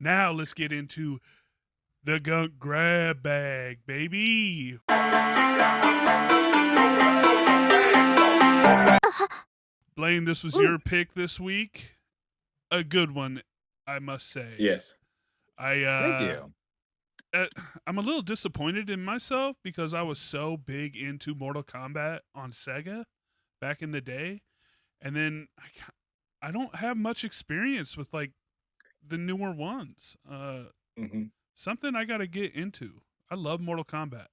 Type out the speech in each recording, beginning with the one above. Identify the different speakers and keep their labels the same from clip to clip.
Speaker 1: Now let's get into the Gunk grab bag, baby. Blaine, this was
Speaker 2: Woo.
Speaker 1: your pick this week. A good one, I must say.
Speaker 3: Yes.
Speaker 1: I
Speaker 2: Thank you.
Speaker 1: I'm a little disappointed in myself because I was so big into Mortal Kombat on Sega back in the day, and then I don't have much experience with like the newer ones.
Speaker 3: hmm
Speaker 1: Something I got to get into. I love Mortal Kombat.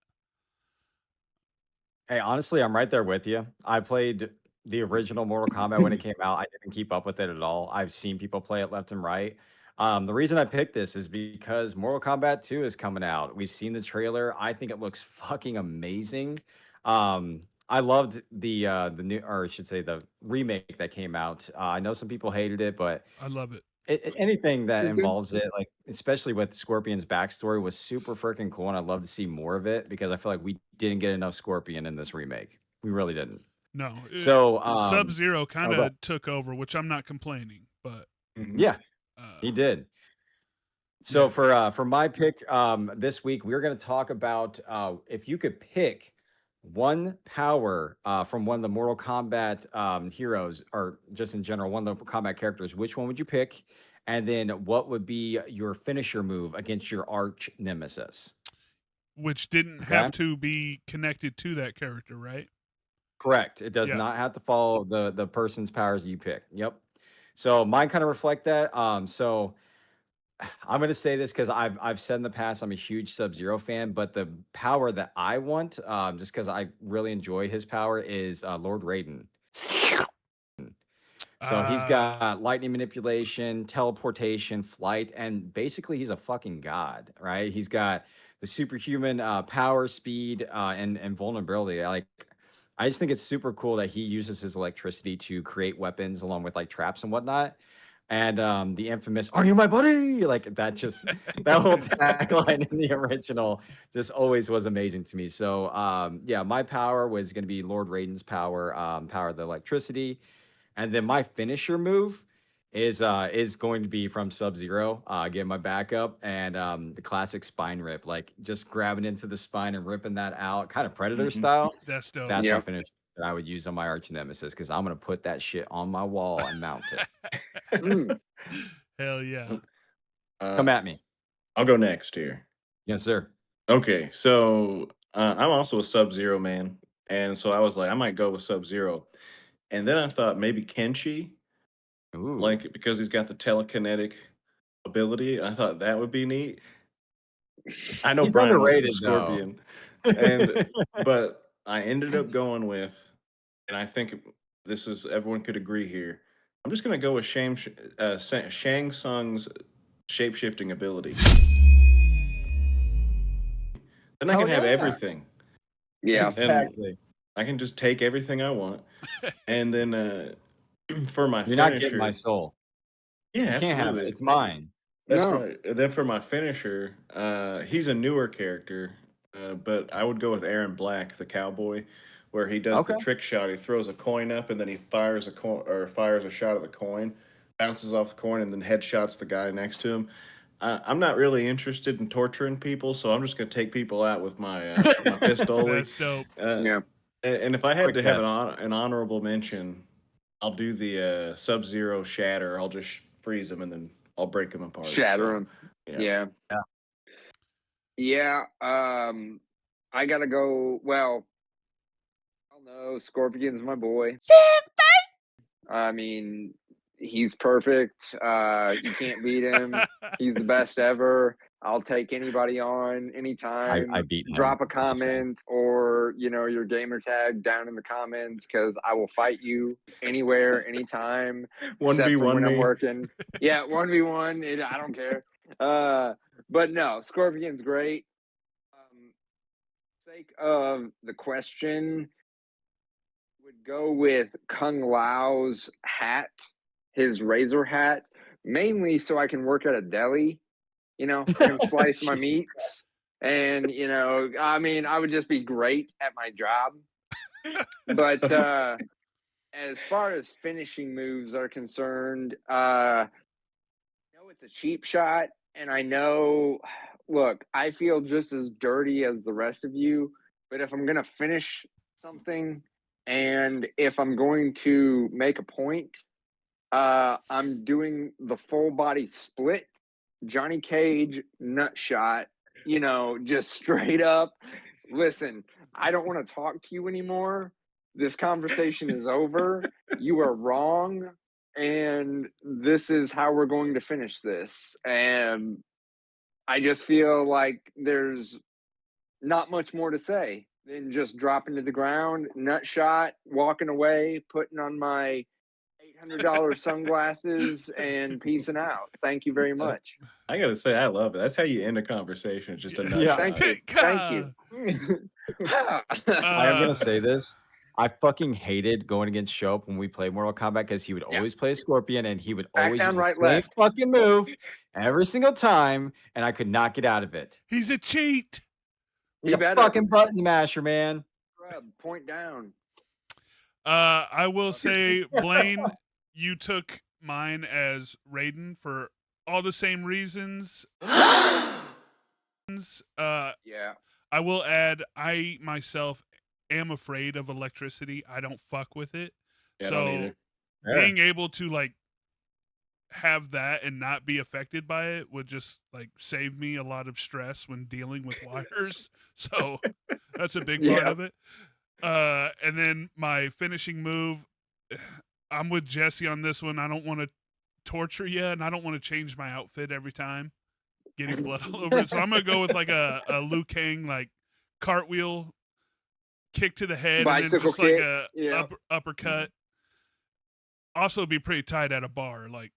Speaker 2: Hey, honestly, I'm right there with you. I played the original Mortal Kombat when it came out. I didn't keep up with it at all. I've seen people play it left and right. The reason I picked this is because Mortal Kombat 2 is coming out. We've seen the trailer. I think it looks fucking amazing. I loved the new, or I should say, the remake that came out. I know some people hated it, but
Speaker 1: I love it.
Speaker 2: anything that
Speaker 3: It's good.
Speaker 2: involves it, like especially with Scorpion's backstory, was super freaking cool, and I'd love to see more of it because I feel like we didn't get enough Scorpion in this remake. We really didn't.
Speaker 1: No,
Speaker 2: So,
Speaker 1: Sub Zero kind
Speaker 2: oh, go.
Speaker 1: of took over, which I'm not complaining, but
Speaker 3: hmm
Speaker 2: Yeah, he
Speaker 1: uh,
Speaker 2: did. So
Speaker 1: yeah.
Speaker 2: for my pick this week, we're going to talk about if you could pick one power from one of the Mortal Kombat heroes, or just in general, one of the combat characters, which one would you pick? And then what would be your finisher move against your arch nemesis?
Speaker 1: Which didn't
Speaker 2: Okay.
Speaker 1: have to be connected to that character, right?
Speaker 2: Correct. It does
Speaker 1: Yeah.
Speaker 2: not have to follow the person's powers you pick. Yep. So mine kind of reflect that. So I'm gonna say this because I've said in the past I'm a huge Sub Zero fan, but the power that I want, just because I really enjoy his power, is Lord Raiden. So he's
Speaker 1: Uh,
Speaker 2: got lightning manipulation, teleportation, flight, and basically he's a fucking god, right? He's got the superhuman power, speed, and vulnerability. Like, I just think it's super cool that he uses his electricity to create weapons along with like traps and whatnot. And the infamous "Are you my buddy?" Like that, just that whole tagline in the original just always was amazing to me. So yeah, my power was going to be Lord Raiden's power, power of the electricity. And then my finisher move is going to be from Sub Zero. Get my backup and the classic spine rip, like just grabbing into the spine and ripping that out, kind of Predator
Speaker 3: hmm
Speaker 2: style.
Speaker 1: that's dope.
Speaker 2: That's my
Speaker 3: Yeah.
Speaker 2: finish that I would use on my arch nemesis because I'm gonna put that shit on my wall and mount it.
Speaker 3: Mm.
Speaker 1: Hell yeah.
Speaker 3: Uh,
Speaker 2: Come at me,
Speaker 3: I'll go next here.
Speaker 2: yes, sir.
Speaker 3: Okay, so I'm also a Sub Zero man, and so I was like, I might go with Sub Zero, and then I thought maybe Kenshi,
Speaker 2: Ooh,
Speaker 3: like because he's got the telekinetic ability. I thought that would be neat. I know
Speaker 2: he's
Speaker 3: Brian wants the
Speaker 2: underrated though.
Speaker 3: Scorpion, and but I ended up going with, and I think this is everyone could agree here. I'm just gonna go with Shang Tsung's shape shifting ability. Then I
Speaker 2: Hell
Speaker 3: can have
Speaker 2: yeah,
Speaker 3: everything,
Speaker 4: Yeah.
Speaker 3: and
Speaker 2: exactly.
Speaker 3: I can just take everything I want. And then for my
Speaker 2: You're not getting my
Speaker 3: finisher,
Speaker 2: soul.
Speaker 3: yeah,
Speaker 2: You can't have it.
Speaker 3: absolutely.
Speaker 2: It's mine.
Speaker 3: That's
Speaker 4: No.
Speaker 3: right. And then for my finisher, he's a newer character, but I would go with Aaron Black, the cowboy, where he does the
Speaker 2: Okay.
Speaker 3: trick shot. He throws a coin up and then he fires a coin or fires a shot at the coin, bounces off the coin, and then headshots the guy next to him. I'm not really interested in torturing people, so I'm just going to take people out with my pistoli.
Speaker 1: That's dope.
Speaker 3: Uh,
Speaker 4: Yeah.
Speaker 3: and if I had
Speaker 2: Quick
Speaker 3: to have
Speaker 2: death.
Speaker 3: an honorable mention, I'll do the Sub Zero Shatter. I'll just freeze them and then I'll break them apart.
Speaker 4: Shatter
Speaker 3: So
Speaker 4: him.
Speaker 3: yeah.
Speaker 4: Yeah.
Speaker 2: Yeah.
Speaker 4: Yeah. I gotta go. Well, I don't know. Scorpion's my boy. I mean, he's perfect. You can't beat him. He's the best ever. I'll take anybody on anytime.
Speaker 2: I beat him.
Speaker 4: Drop a
Speaker 2: I'm just saying.
Speaker 4: comment or your gamer tag down in the comments because I will fight you anywhere, anytime,
Speaker 3: One v
Speaker 4: except for
Speaker 3: one
Speaker 4: when I'm
Speaker 3: me.
Speaker 4: working. Yeah, 1v1. I don't care. But no, Scorpion's great. Sake of the question, would go with Kung Lao's hat, his razor hat, mainly so I can work at a deli. I can slice my
Speaker 2: Jesus.
Speaker 4: meats, and I mean, I would just be great at my job. But
Speaker 3: So-
Speaker 4: as far as finishing moves are concerned, it's it's a cheap shot, and I know. Look, I feel just as dirty as the rest of you, but if I'm gonna finish something, and if I'm going to make a point, I'm doing the full body split, Johnny Cage nut shot. You know, just straight up. Listen, I don't want to talk to you anymore. This conversation is over. You are wrong, and this is how we're going to finish this. And I just feel like there's not much more to say than just dropping to the ground, nut shot, walking away, putting on my $800 sunglasses, and peacing out. Thank you very much.
Speaker 3: I gotta say, I love it. That's how you end a conversation. It's just a nut
Speaker 2: Yeah.
Speaker 4: Thank
Speaker 3: shot.
Speaker 4: you. Thank you.
Speaker 2: I am gonna say this. I fucking hated going against Shope when we played Mortal Kombat because he would
Speaker 4: Yeah.
Speaker 2: always play Scorpion and he would
Speaker 4: Back
Speaker 2: always
Speaker 4: down,
Speaker 2: use the
Speaker 4: right,
Speaker 2: same
Speaker 4: left.
Speaker 2: fucking move every single time, and I could not get out of it.
Speaker 1: He's a cheat.
Speaker 2: He's
Speaker 4: He
Speaker 2: a
Speaker 4: better.
Speaker 2: fucking button masher, man.
Speaker 4: Scrub, point down.
Speaker 1: I will say, Blaine, you took mine as Raiden for all the same reasons.
Speaker 4: Yeah.
Speaker 1: I will add, I myself am afraid of electricity. I don't fuck with it.
Speaker 3: Yeah, I don't
Speaker 1: So
Speaker 3: either.
Speaker 1: being able to like have that and not be affected by it would just like save me a lot of stress when dealing with wires. So that's a big part
Speaker 4: Yeah.
Speaker 1: of it. And then my finishing move, I'm with Jesse on this one. I don't want to torture you, and I don't want to change my outfit every time, getting blood all over it. So I'm gonna go with like a Liu Kang like cartwheel, kick to the head, and then
Speaker 4: Bicycle
Speaker 1: just like
Speaker 4: kick,
Speaker 1: a
Speaker 4: yeah.
Speaker 1: uppercut. Also, be pretty tight at a bar, like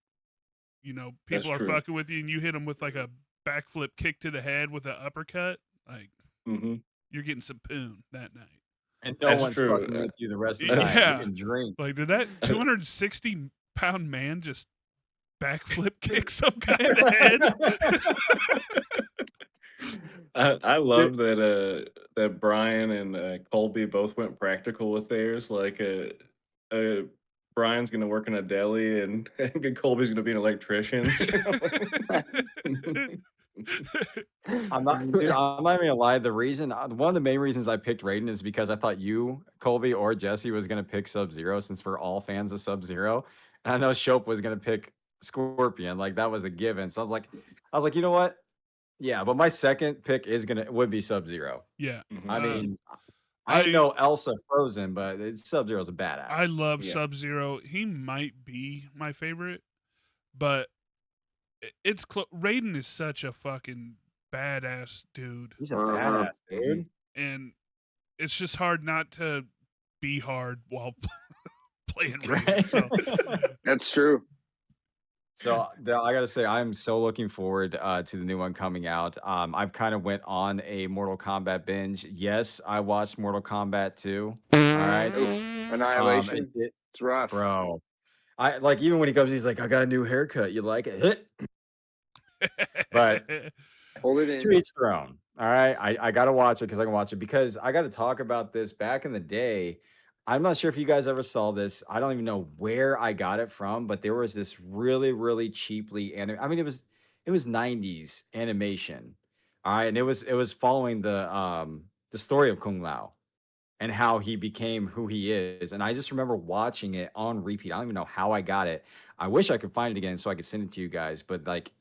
Speaker 1: people are
Speaker 3: true.
Speaker 1: fucking with you, and you hit them with like a backflip kick to the head with an uppercut. Like you're getting some poon that night.
Speaker 2: And no
Speaker 3: That's
Speaker 2: one's
Speaker 3: true.
Speaker 2: fucking with you the rest of the night.
Speaker 1: Yeah.
Speaker 2: You can drink.
Speaker 1: Like, did that 260-pound man just backflip kick some guy in the head?
Speaker 3: I love that Brian and Colby both went practical with theirs. Like, Brian's gonna work in a deli, and Colby's gonna be an electrician.
Speaker 2: I'm not even gonna lie. The reason, one of the main reasons I picked Raiden is because I thought you, Colby, or Jesse was gonna pick Sub-Zero since we're all fans of Sub-Zero, and I know Shope was gonna pick Scorpion. Like that was a given. So I was like, you know what? Yeah, but my second pick would be Sub-Zero.
Speaker 1: Yeah.
Speaker 2: I mean, I know Elsa Frozen, but Sub-Zero's a badass.
Speaker 1: I love
Speaker 3: Yeah.
Speaker 1: Sub-Zero. He might be my favorite, but it's Raiden is such a fucking badass dude,
Speaker 2: He's a badass, dude.
Speaker 1: and it's just hard not to be hard while playing Raiden.
Speaker 2: Right?
Speaker 1: So
Speaker 4: That's true.
Speaker 2: So I gotta say, I'm so looking forward to the new one coming out. I've kind of went on a Mortal Kombat binge. Yes, I watched Mortal Kombat 2. All right,
Speaker 4: Annihilation. It's rough,
Speaker 2: bro. I like even when he comes, he's like, "I got a new haircut. You like it?" But
Speaker 4: hold it in.
Speaker 2: to each their own. All right, I gotta watch it because I can watch it because I gotta talk about this. Back in the day, I'm not sure if you guys ever saw this. I don't even know where I got it from, but there was this really, really cheaply I mean, it was 90s animation. All right, and it was following the story of Kung Lao and how he became who he is. And I just remember watching it on repeat. I don't even know how I got it. I wish I could find it again so I could send it to you guys. But like,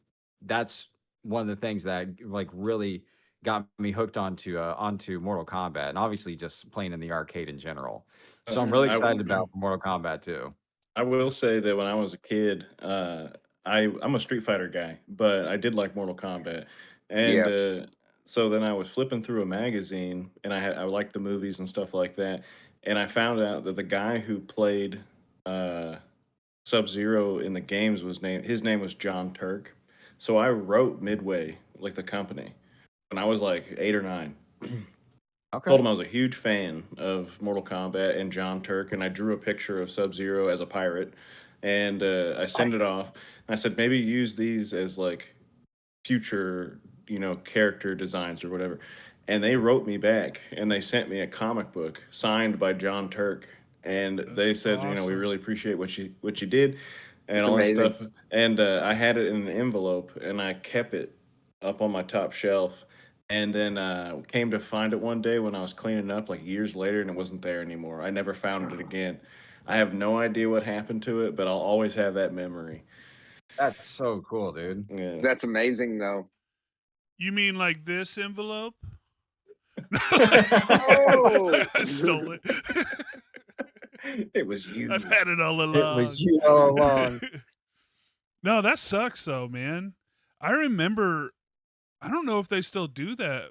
Speaker 2: that's one of the things that like really got me hooked onto Mortal Kombat, and obviously just playing in the arcade in general. So I'm really excited about Mortal Kombat 2.
Speaker 3: I will say that when I was a kid, I'm a Street Fighter guy, but I did like Mortal Kombat, and so then I was flipping through a magazine, and I liked the movies and stuff like that, and I found out that the guy who played Sub-Zero in the games his name was John Turk. So I wrote Midway, like the company, when I was like 8 or 9.
Speaker 2: Okay.
Speaker 3: Told him I was a huge fan of Mortal Kombat and John Turk, and I drew a picture of Sub-Zero as a pirate, and I sent it off. And I said, maybe use these as like future, character designs or whatever. And they wrote me back, and they sent me a comic book signed by John Turk, and they said, we
Speaker 1: awesome.
Speaker 3: really appreciate what you did. and
Speaker 4: It's
Speaker 3: all this
Speaker 4: amazing.
Speaker 3: stuff. And I had it in an envelope, and I kept it up on my top shelf. And then came to find it one day when I was cleaning up, like years later, and it wasn't there anymore. I never found it again. I have no idea what happened to it, but I'll always have that memory.
Speaker 2: That's so cool, dude.
Speaker 3: Yeah.
Speaker 4: That's amazing, though.
Speaker 1: You mean like this envelope?
Speaker 4: Oh!
Speaker 1: I stole it.
Speaker 3: It was you.
Speaker 1: I've had it all along.
Speaker 2: It was you all along.
Speaker 1: No, that sucks though, man. I remember, I don't know if they still do that,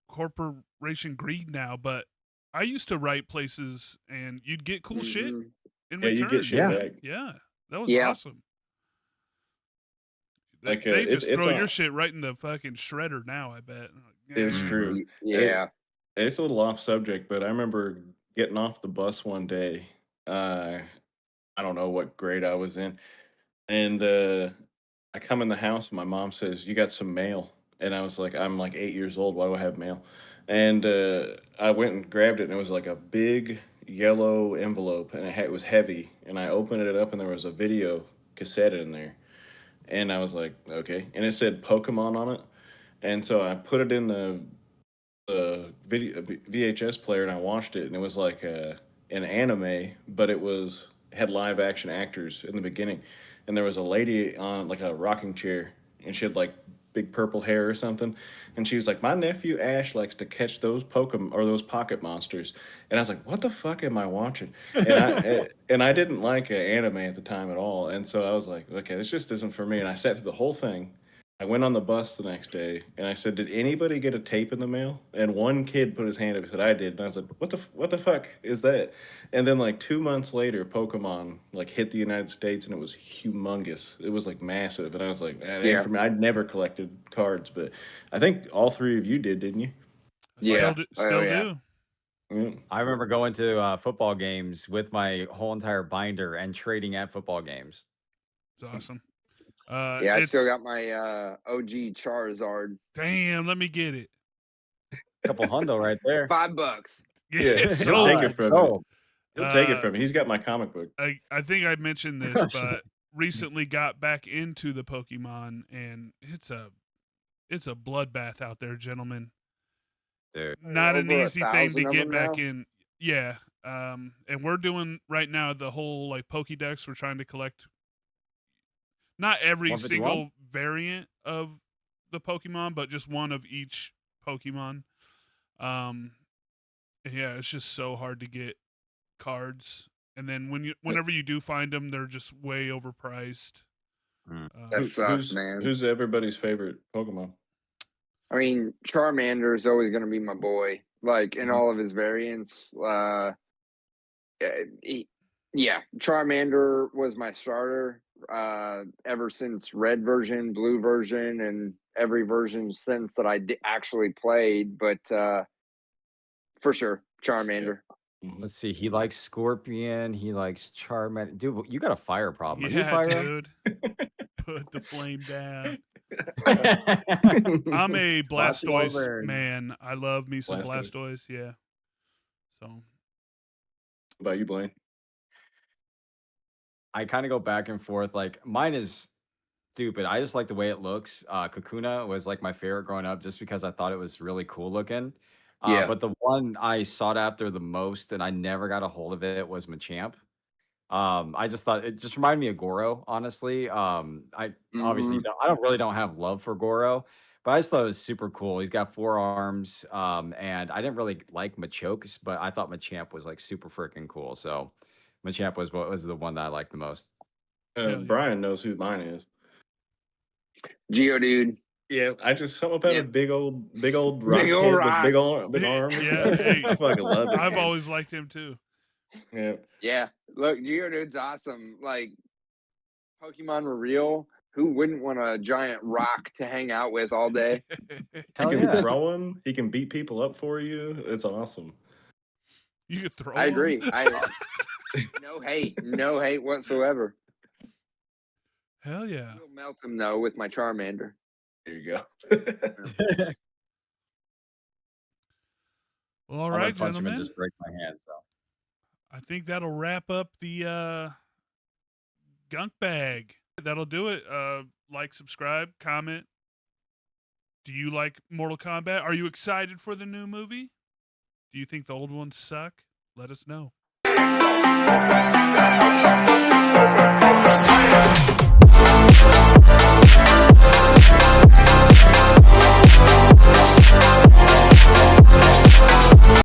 Speaker 1: Corporation Greed now, but I used to write places and you'd get cool shit
Speaker 4: Mhm.
Speaker 1: in
Speaker 3: Yeah, you
Speaker 1: return.
Speaker 3: get shit
Speaker 2: Yeah.
Speaker 3: back.
Speaker 1: Yeah, that was
Speaker 4: Yeah.
Speaker 1: awesome.
Speaker 3: Like
Speaker 1: They
Speaker 3: it's
Speaker 1: just throw your
Speaker 3: on.
Speaker 1: shit right in the fucking shredder now, I bet.
Speaker 3: It's
Speaker 1: Eh.
Speaker 3: true.
Speaker 4: Yeah.
Speaker 3: It's a little off subject, but I remember getting off the bus one day. Uh, I don't know what grade I was in, and I come in the house, and my mom says, "You got some mail," and I was like, "I'm like 8 years old. Why do I have mail?" And I went and grabbed it, and it was like a big yellow envelope, and it was heavy. And I opened it up, and there was a video cassette in there, and I was like, "Okay," and it said Pokemon on it, and so I put it in the video VHS player and I watched it and it was like an anime, but had live action actors in the beginning, and there was a lady on like a rocking chair, and she had like big purple hair or something, and she was like, "My nephew Ash likes to catch those Pokemon or those pocket monsters," and I was like, "What the fuck am I watching?" And I didn't like anime at the time at all, and so I was like, "Okay, this just isn't for me," and I sat through the whole thing. I went on the bus the next day and I said, "Did anybody get a tape in the mail?" And one kid put his hand up and said, "I did." And I was like, what the fuck is that?" And then like 2 months later, Pokemon like hit the United States and it was humongous. It was like massive. And I was like, "Man, it ain't
Speaker 4: Yeah.
Speaker 3: for me." I'd never collected cards, but I think all three of you did, didn't you?
Speaker 4: Yeah.
Speaker 1: Still
Speaker 4: Oh, yeah.
Speaker 1: do.
Speaker 3: Yeah.
Speaker 2: I remember going to football games with my whole entire binder and trading at football games.
Speaker 1: It's awesome.
Speaker 4: Yeah, I still
Speaker 1: It's
Speaker 4: got my OG Charizard.
Speaker 1: damn. Let me get it.
Speaker 2: Couple hundo right there.
Speaker 4: $5.
Speaker 3: Yeah, he'll
Speaker 1: sold.
Speaker 3: take it from you.
Speaker 2: Sold.
Speaker 3: He'll take it
Speaker 1: Uh,
Speaker 3: from me. He's got my comic book.
Speaker 1: I think I mentioned this, but recently got back into the Pokemon, and it's a bloodbath out there, gentlemen.
Speaker 2: Dude.
Speaker 1: Not an
Speaker 4: Over
Speaker 1: easy thing to
Speaker 4: 1,000 of
Speaker 1: get
Speaker 4: them
Speaker 1: back
Speaker 4: now?
Speaker 1: in. Yeah. And we're doing right now the whole like Pokédex. We're trying to collect not every
Speaker 2: 151?
Speaker 1: single variant of the Pokemon, but just one of each Pokemon. And yeah, it's just so hard to get cards. And then whenever you do find them, they're just way overpriced.
Speaker 2: Mm.
Speaker 4: That sucks,
Speaker 3: Who's
Speaker 4: man.
Speaker 3: everybody's favorite Pokemon?
Speaker 4: I mean, Charmander is always going to be my boy, like in
Speaker 3: Mhm.
Speaker 4: all of his variants. Yeah, Charmander was my starter ever since red version, blue version, and every version since that I actually played. But for sure, Charmander.
Speaker 3: Mhm.
Speaker 2: Let's see. He likes Scorpion. He likes Charmander. Dude, you got a fire problem. Are you
Speaker 1: Yeah,
Speaker 2: fire?
Speaker 1: dude. Put the flame down.
Speaker 2: I'm
Speaker 1: I'm a
Speaker 2: Watch it all
Speaker 1: Blastoise
Speaker 2: burn.
Speaker 1: man. I love me some
Speaker 3: Blastoise.
Speaker 1: Blastoise. Yeah. So
Speaker 3: What about you, Blaine?
Speaker 2: I kind of go back and forth. Like mine is stupid. I just like the way it looks. Kakuna was like my favorite growing up just because I thought it was really cool looking.
Speaker 4: Yeah.
Speaker 2: But the one I sought after the most and I never got a hold of it was Machamp. I just thought it just reminded me of Goro, honestly. I obviously
Speaker 4: Mhm.
Speaker 2: I don't really don't have love for Goro, but I just thought it was super cool. He's got 4 arms, and I didn't really like Machoke, but I thought Machamp was like super freaking cool. So Machamp was what was the one that I liked the most.
Speaker 1: Hell yeah.
Speaker 3: Brian knows who mine is.
Speaker 4: Geodude.
Speaker 3: Yeah, I just something about
Speaker 4: Yeah.
Speaker 3: a big old rock
Speaker 4: Big old
Speaker 3: head with
Speaker 4: rock.
Speaker 3: big arms.
Speaker 1: Yeah, hey,
Speaker 3: I fucking love it.
Speaker 1: I've
Speaker 3: man.
Speaker 1: always liked him too.
Speaker 3: Yeah.
Speaker 4: Yeah. Look, Geodude's awesome. Like, Pokemon were real. Who wouldn't want a giant rock to hang out with all day?
Speaker 3: He
Speaker 2: Hell
Speaker 3: can
Speaker 2: yeah.
Speaker 3: throw him. He can beat people up for you. It's awesome.
Speaker 1: You could throw
Speaker 4: I
Speaker 1: him.
Speaker 4: agree. No hate whatsoever.
Speaker 1: Hell yeah.
Speaker 4: I'll melt him though with my Charmander.
Speaker 3: There you go.
Speaker 1: Well, all
Speaker 2: I'm gonna
Speaker 1: right,
Speaker 2: punch him and
Speaker 1: gentlemen.
Speaker 2: just break my hand. So
Speaker 1: I think that'll wrap up the Gunk Bag. That'll do it. Like, subscribe, comment. Do you like Mortal Kombat? Are you excited for the new movie? Do you think the old ones suck? Let us know.